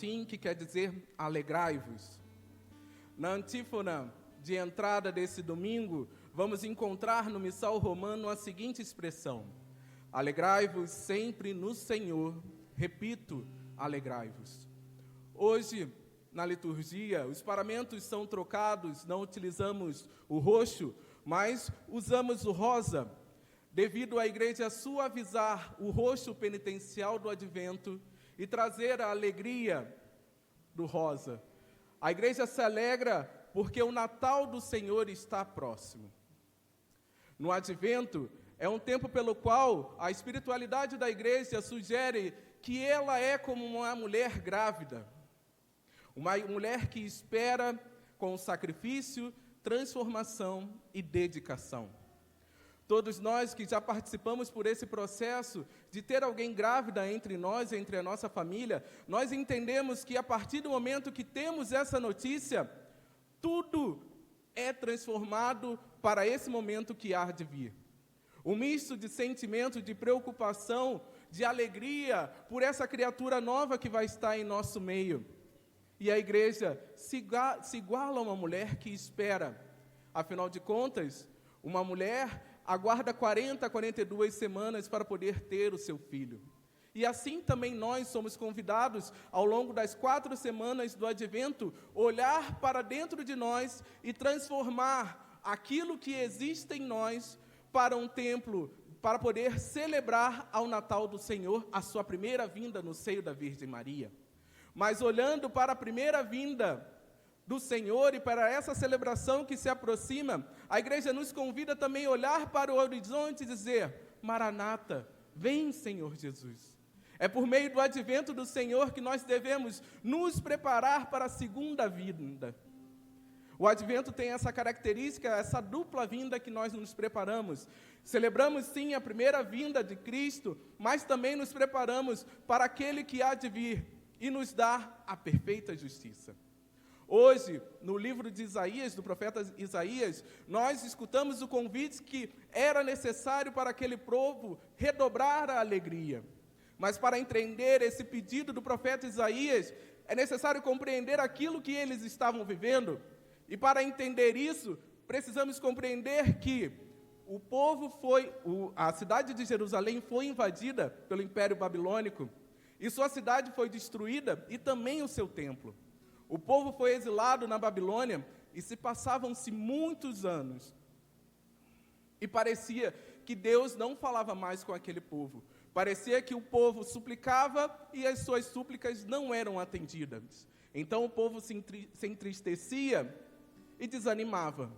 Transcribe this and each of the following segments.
latim que quer dizer alegrai-vos. Na antífona de entrada desse domingo, vamos encontrar no Missal Romano a seguinte expressão: alegrai-vos sempre no Senhor. Repito, alegrai-vos. Hoje, na liturgia, os paramentos são trocados, não utilizamos o roxo, mas usamos o rosa, devido à igreja suavizar o roxo penitencial do advento e trazer a alegria do rosa. A igreja se alegra porque o Natal do Senhor está próximo. No advento, é um tempo pelo qual a espiritualidade da igreja sugere que ela é como uma mulher grávida. Uma mulher que espera com sacrifício, transformação e dedicação. Todos nós que já participamos por esse processo de ter alguém grávida entre nós, entre a nossa família, nós entendemos que a partir do momento que temos essa notícia, tudo é transformado para esse momento que há de vir. Um misto de sentimento, de preocupação, de alegria por essa criatura nova que vai estar em nosso meio. E a igreja se iguala a uma mulher que espera. Afinal de contas, uma mulher aguarda 40, 42 semanas para poder ter o seu filho. E assim também nós somos convidados, ao longo das 4 semanas do Advento, olhar para dentro de nós e transformar aquilo que existe em nós para um templo, para poder celebrar ao Natal do Senhor, a sua primeira vinda no seio da Virgem Maria. Mas olhando para a primeira vinda do Senhor e para essa celebração que se aproxima, a igreja nos convida também a olhar para o horizonte e dizer: Maranata, vem, Senhor Jesus. É por meio do advento do Senhor que nós devemos nos preparar para a segunda vinda. O advento tem essa característica, essa dupla vinda que nós nos preparamos. Celebramos sim a primeira vinda de Cristo, mas também nos preparamos para aquele que há de vir e nos dar a perfeita justiça. Hoje, no livro de Isaías, do profeta Isaías, nós escutamos o convite que era necessário para aquele povo redobrar a alegria. Mas para entender esse pedido do profeta Isaías, é necessário compreender aquilo que eles estavam vivendo. E para entender isso, precisamos compreender que a cidade de Jerusalém foi invadida pelo Império Babilônico, e sua cidade foi destruída, e também o seu templo. O povo foi exilado na Babilônia, e se passavam-se muitos anos. E parecia que Deus não falava mais com aquele povo. Parecia que o povo suplicava e as suas súplicas não eram atendidas. Então o povo se entristecia e desanimava.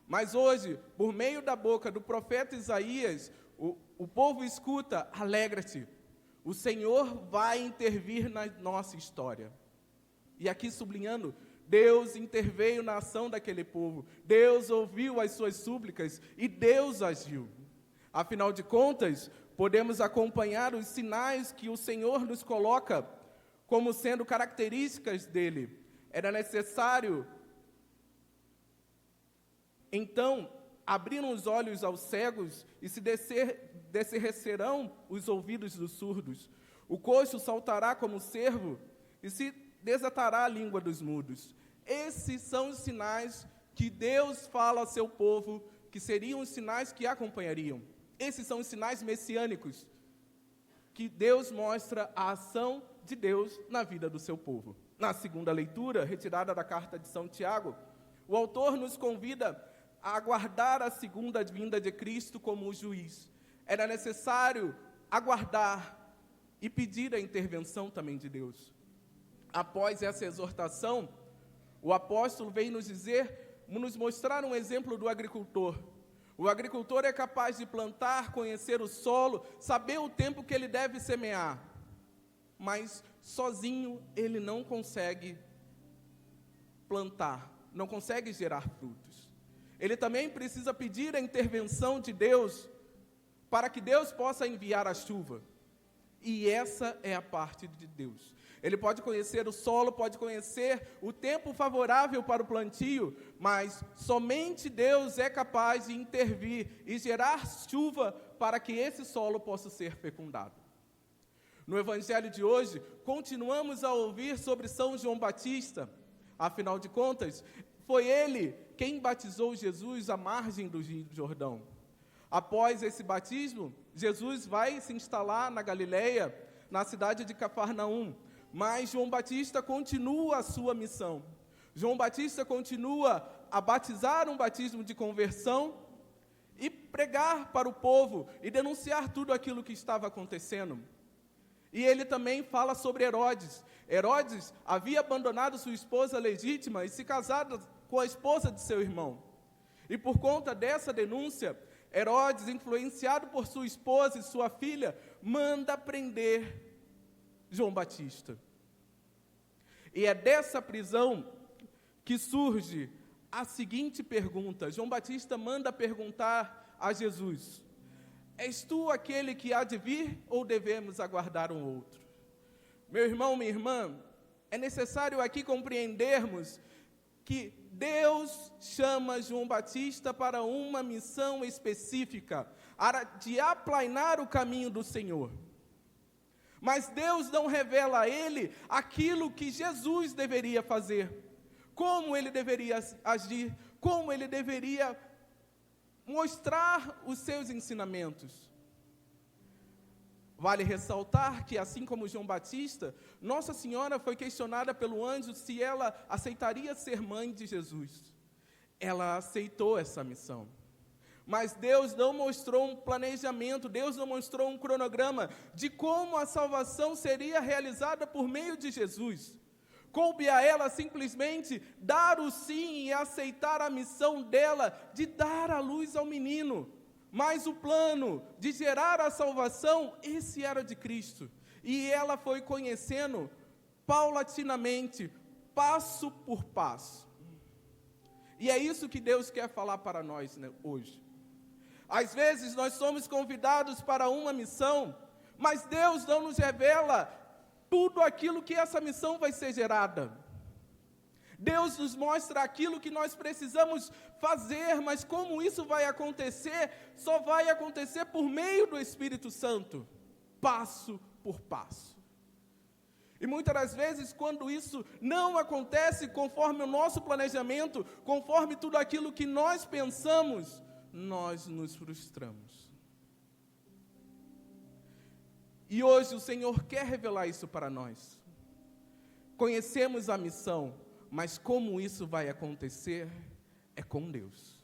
Mas hoje, por meio da boca do profeta Isaías, o povo escuta: alegra-te, o Senhor vai intervir na nossa história. E aqui sublinhando, Deus interveio na ação daquele povo, Deus ouviu as suas súplicas e Deus agiu. Afinal de contas, podemos acompanhar os sinais que o Senhor nos coloca como sendo características dele. Era necessário, então, abrir os olhos aos cegos e se descerrecerão os ouvidos dos surdos. O coxo saltará como cervo e se desatará a língua dos mudos. Esses são os sinais que Deus fala ao seu povo, que seriam os sinais que acompanhariam. Esses são os sinais messiânicos, que Deus mostra a ação de Deus na vida do seu povo. Na segunda leitura, retirada da carta de São Tiago, o autor nos convida a aguardar a segunda vinda de Cristo como o juiz. Era necessário aguardar e pedir a intervenção também de Deus. Após essa exortação, o apóstolo vem nos mostrar um exemplo do agricultor. O agricultor é capaz de plantar, conhecer o solo, saber o tempo que ele deve semear, mas sozinho ele não consegue plantar, não consegue gerar frutos. Ele também precisa pedir a intervenção de Deus para que Deus possa enviar a chuva. E essa é a parte de Deus. Ele pode conhecer o solo, pode conhecer o tempo favorável para o plantio, mas somente Deus é capaz de intervir e gerar chuva para que esse solo possa ser fecundado. No evangelho de hoje, continuamos a ouvir sobre São João Batista. Afinal de contas, foi ele quem batizou Jesus à margem do Rio Jordão. Após esse batismo, Jesus vai se instalar na Galileia, na cidade de Cafarnaum. Mas João Batista continua a sua missão. João Batista continua a batizar um batismo de conversão e pregar para o povo e denunciar tudo aquilo que estava acontecendo. E ele também fala sobre Herodes. Herodes havia abandonado sua esposa legítima e se casado com a esposa de seu irmão. E por conta dessa denúncia, Herodes, influenciado por sua esposa e sua filha, manda prender João Batista. E é dessa prisão que surge a seguinte pergunta. João Batista manda perguntar a Jesus: és tu aquele que há de vir ou devemos aguardar um outro? Meu irmão, minha irmã, é necessário aqui compreendermos que Deus chama João Batista para uma missão específica, de aplainar o caminho do Senhor. Mas Deus não revela a ele aquilo que Jesus deveria fazer, como ele deveria agir, como ele deveria mostrar os seus ensinamentos. Vale ressaltar que, assim como João Batista, Nossa Senhora foi questionada pelo anjo se ela aceitaria ser mãe de Jesus. Ela aceitou essa missão. Mas Deus não mostrou um planejamento, Deus não mostrou um cronograma de como a salvação seria realizada por meio de Jesus. Coube a ela simplesmente dar o sim e aceitar a missão dela de dar a luz ao menino. Mas o plano de gerar a salvação, esse era de Cristo. E ela foi conhecendo paulatinamente, passo por passo. E é isso que Deus quer falar para nós, né, hoje. Às vezes nós somos convidados para uma missão, mas Deus não nos revela tudo aquilo que essa missão vai ser gerada. Deus nos mostra aquilo que nós precisamos fazer, mas como isso vai acontecer, só vai acontecer por meio do Espírito Santo, passo por passo. E muitas das vezes, quando isso não acontece conforme o nosso planejamento, conforme tudo aquilo que nós pensamos, nós nos frustramos. E hoje o Senhor quer revelar isso para nós. Conhecemos a missão, mas como isso vai acontecer é com Deus.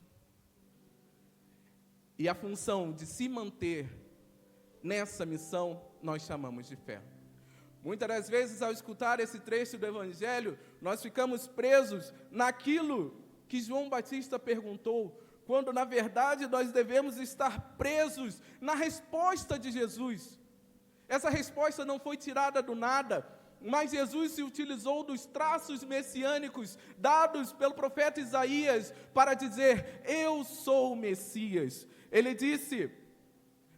E a função de se manter nessa missão nós chamamos de fé. Muitas das vezes, ao escutar esse trecho do Evangelho, nós ficamos presos naquilo que João Batista perguntou, quando na verdade nós devemos estar presos na resposta de Jesus. Essa resposta não foi tirada do nada, mas Jesus se utilizou dos traços messiânicos dados pelo profeta Isaías para dizer: eu sou o Messias. Ele disse: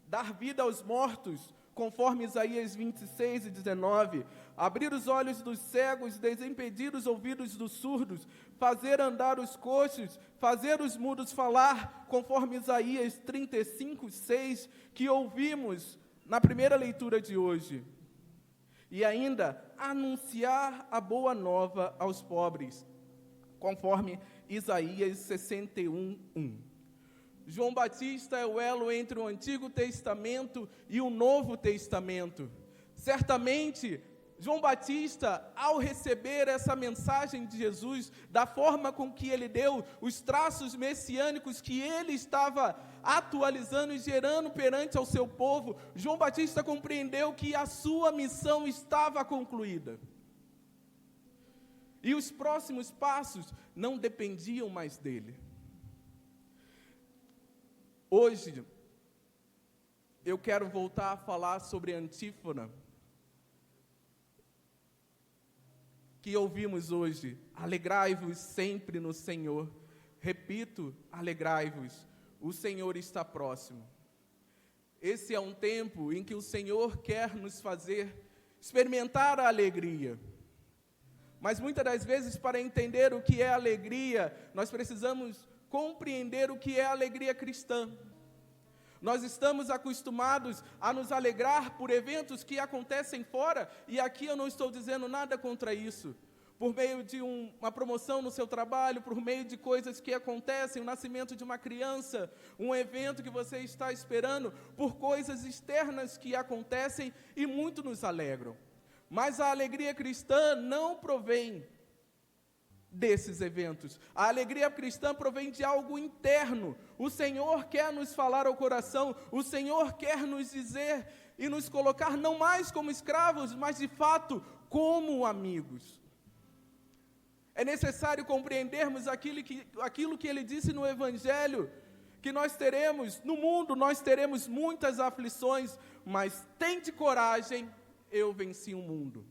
dar vida aos mortos, conforme Isaías 26 e 19, abrir os olhos dos cegos, desimpedir os ouvidos dos surdos, fazer andar os coxos, fazer os mudos falar, conforme Isaías 35, 6, que ouvimos na primeira leitura de hoje. E ainda, anunciar a boa nova aos pobres, conforme Isaías 61, 1. João Batista é o elo entre o Antigo Testamento e o Novo Testamento. Certamente, João Batista, ao receber essa mensagem de Jesus, da forma com que ele deu, os traços messiânicos que ele estava atualizando e gerando perante ao seu povo, João Batista compreendeu que a sua missão estava concluída. E os próximos passos não dependiam mais dele. Hoje, eu quero voltar a falar sobre a antífona que ouvimos hoje: alegrai-vos sempre no Senhor. Repito, alegrai-vos, o Senhor está próximo. Esse é um tempo em que o Senhor quer nos fazer experimentar a alegria. Mas muitas das vezes, para entender o que é alegria, nós precisamos compreender o que é a alegria cristã. Nós estamos acostumados a nos alegrar por eventos que acontecem fora, e aqui eu não estou dizendo nada contra isso. Por meio de uma promoção no seu trabalho, por meio de coisas que acontecem, o nascimento de uma criança, um evento que você está esperando, por coisas externas que acontecem e muito nos alegram. Mas a alegria cristã não provém desses eventos. A alegria cristã provém de algo interno. O Senhor quer nos falar ao coração, o Senhor quer nos dizer e nos colocar não mais como escravos, mas de fato como amigos. É necessário compreendermos aquilo que ele disse no Evangelho, que nós teremos, no mundo nós teremos muitas aflições, mas tende coragem, eu venci o mundo.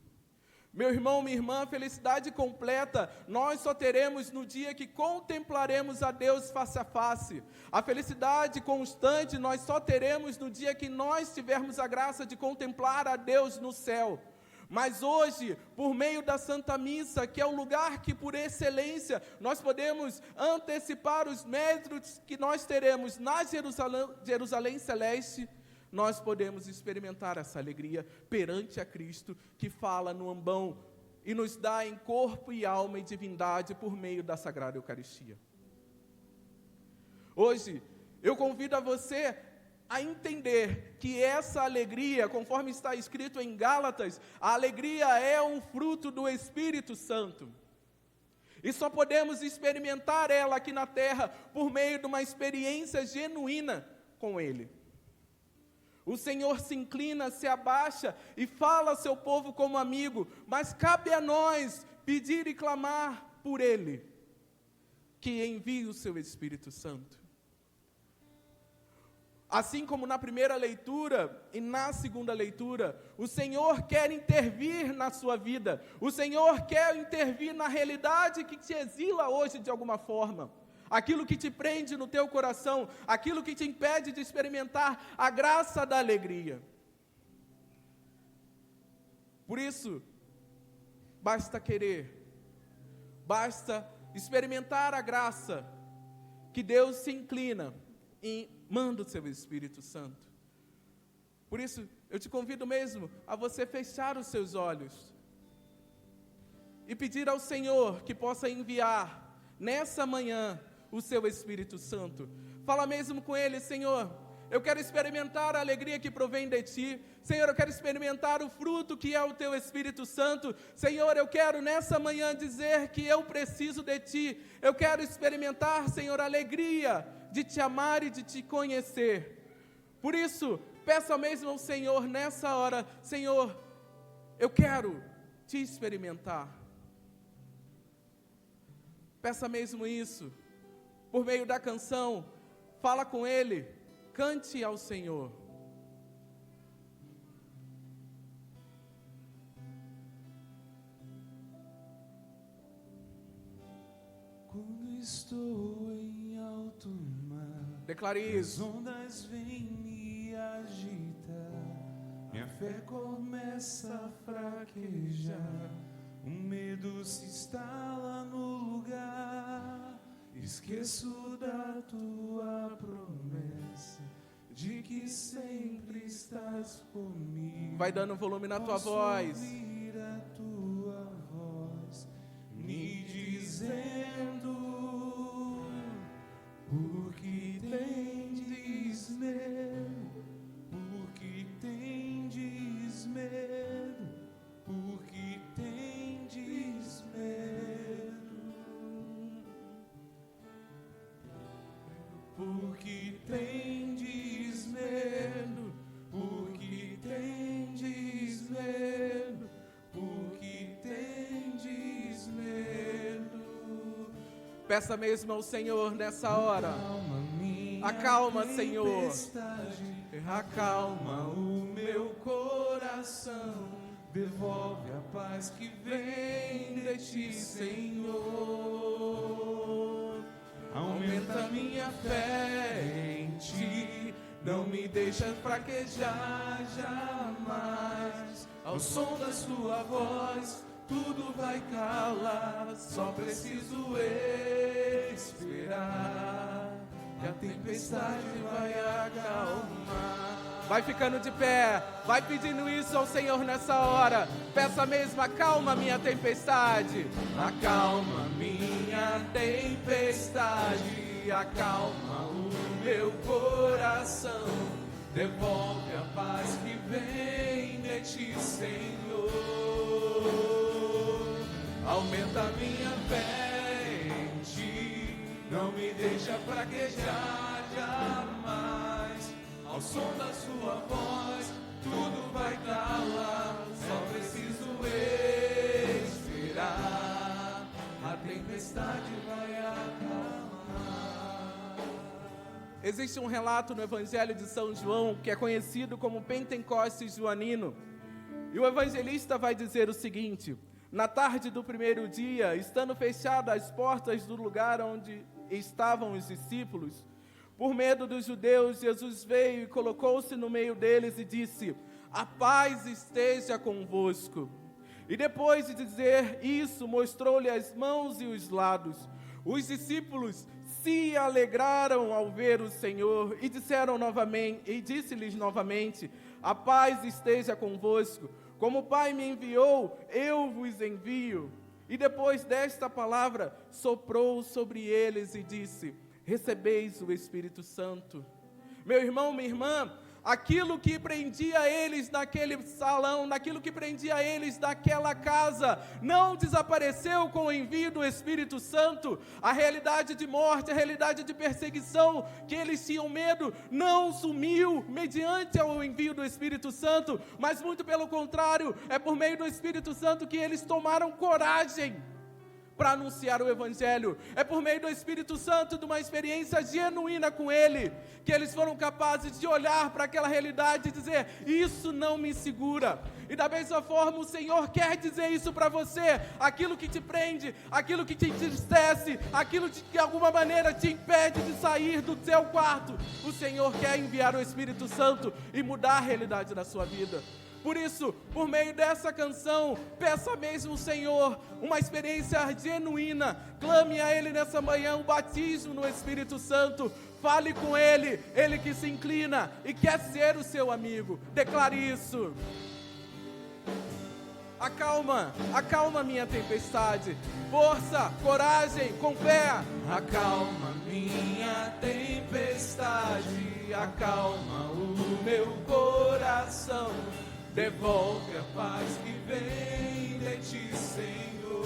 Meu irmão, minha irmã, felicidade completa nós só teremos no dia que contemplaremos a Deus face a face. A felicidade constante nós só teremos no dia que nós tivermos a graça de contemplar a Deus no céu. Mas hoje, por meio da Santa Missa, que é o lugar que por excelência nós podemos antecipar os méritos que nós teremos na Jerusalém Celeste, nós podemos experimentar essa alegria perante a Cristo, que fala no ambão e nos dá em corpo e alma e divindade por meio da Sagrada Eucaristia. Hoje, eu convido a você a entender que essa alegria, conforme está escrito em Gálatas, a alegria é um fruto do Espírito Santo. E só podemos experimentar ela aqui na terra por meio de uma experiência genuína com Ele. O Senhor se inclina, se abaixa e fala ao seu povo como amigo, mas cabe a nós pedir e clamar por Ele, que envie o seu Espírito Santo. Assim como na primeira leitura e na segunda leitura, o Senhor quer intervir na sua vida, o Senhor quer intervir na realidade que te exila hoje de alguma forma, aquilo que te prende no teu coração, aquilo que te impede de experimentar a graça da alegria. Por isso, basta querer, basta experimentar a graça, que Deus se inclina e manda o seu Espírito Santo. Por isso, eu te convido mesmo a você fechar os seus olhos e pedir ao Senhor que possa enviar nessa manhã o seu Espírito Santo. Fala mesmo com Ele: Senhor, eu quero experimentar a alegria que provém de Ti. Senhor, eu quero experimentar o fruto que é o Teu Espírito Santo. Senhor, eu quero nessa manhã dizer que eu preciso de Ti. Eu quero experimentar, Senhor, a alegria de Te amar e de Te conhecer. Por isso, peça mesmo ao Senhor nessa hora: Senhor, eu quero Te experimentar. Peça mesmo isso. Por meio da canção, fala com Ele, cante ao Senhor. Quando estou em alto mar, declare isso. as ondas vêm me agitar, minha fé começa a fraquejar, o medo se instala no lugar. Esqueço da tua promessa, de que sempre estás comigo. Vai dando volume na tua voz. Posso ouvir a tua voz me dizendo: por que tendes medo? Por que tendes medo? Por que tendes medo? Por que tendes medo? Por que tendes medo? Por que tendes medo? Peça mesmo ao Senhor nessa hora. Acalma, Senhor. Acalma o meu coração. Devolve a paz que vem de Ti, Senhor. Aumenta minha fé em Ti, não me deixa fraquejar jamais. Ao som da Sua voz, tudo vai calar, só preciso esperar. que a tempestade vai acalmar. Vai ficando de pé, vai pedindo isso ao Senhor nessa hora. Peça mesmo, acalma minha tempestade. Acalma minha tempestade, acalma o meu coração. Devolve a paz que vem de ti, Senhor. Aumenta minha fé em ti, não me deixa fraquejar jamais. Ao som da sua voz, tudo vai calar. Só preciso esperar. A tempestade vai acalmar. Existe um relato no Evangelho de São João, que é conhecido como Pentecostes joanino. E o evangelista vai dizer o seguinte: na tarde do primeiro dia, estando fechadas as portas do lugar onde estavam os discípulos, por medo dos judeus, Jesus veio e colocou-se no meio deles e disse: a paz esteja convosco. E depois de dizer isso, mostrou-lhe as mãos e os lados. Os discípulos se alegraram ao ver o Senhor e disse-lhes novamente: a paz esteja convosco. Como o Pai me enviou, eu vos envio. E depois desta palavra, soprou sobre eles e disse: recebeis o Espírito Santo. Meu irmão, minha irmã, aquilo que prendia eles naquele salão, naquilo que prendia eles naquela casa, não desapareceu com o envio do Espírito Santo. A realidade de morte, a realidade de perseguição, que eles tinham medo, não sumiu mediante o envio do Espírito Santo, mas muito pelo contrário, é por meio do Espírito Santo que eles tomaram coragem para anunciar o Evangelho. É por meio do Espírito Santo, de uma experiência genuína com Ele, que eles foram capazes de olhar para aquela realidade e dizer: isso não me segura. E da mesma forma o Senhor quer dizer isso para você. Aquilo que te prende, aquilo que te entristece, aquilo que de alguma maneira te impede de sair do seu quarto, o Senhor quer enviar o Espírito Santo e mudar a realidade da sua vida. Por isso, por meio dessa canção, peça mesmo ao Senhor uma experiência genuína. Clame a Ele nessa manhã, um batismo no Espírito Santo. Fale com Ele, Ele que se inclina e quer ser o seu amigo. Declare isso. Acalma minha tempestade. Força, coragem, com fé. Acalma minha tempestade, acalma o meu coração. Devolve a paz que vem de ti, Senhor.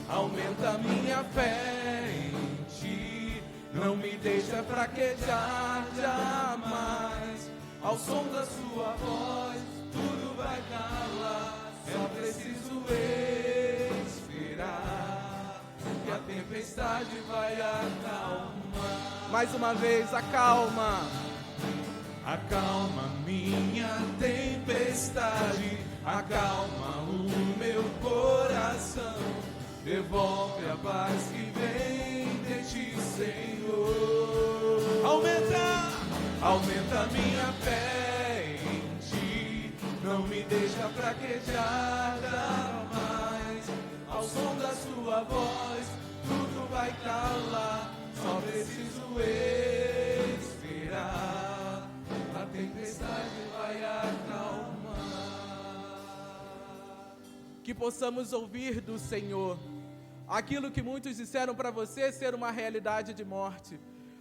Aumenta minha fé em ti, não me deixa fraquejar jamais. Ao som da sua voz, tudo vai calar. Só preciso esperar, que a tempestade vai acalmar. Mais uma vez, acalma. Acalma minha tempestade, acalma o meu coração. Devolve a paz que vem de ti, Senhor. Aumenta minha fé em ti, não me deixa fraquejar jamais. Ao som da sua voz, tudo vai calar. Só preciso esperar. A tempestade vai acalmar. Que possamos ouvir do Senhor aquilo que muitos disseram para você ser uma realidade de morte,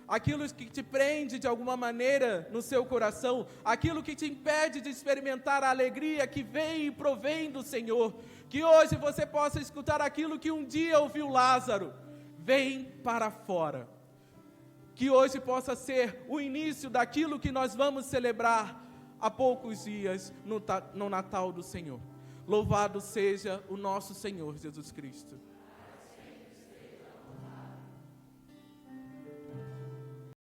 aquilo que te prende de alguma maneira no seu coração, aquilo que te impede de experimentar a alegria que vem e provém do Senhor. Que hoje você possa escutar aquilo que um dia ouviu Lázaro: vem para fora. Que hoje possa ser o início daquilo que nós vamos celebrar há poucos dias no Natal do Senhor. Louvado seja o nosso Senhor Jesus Cristo.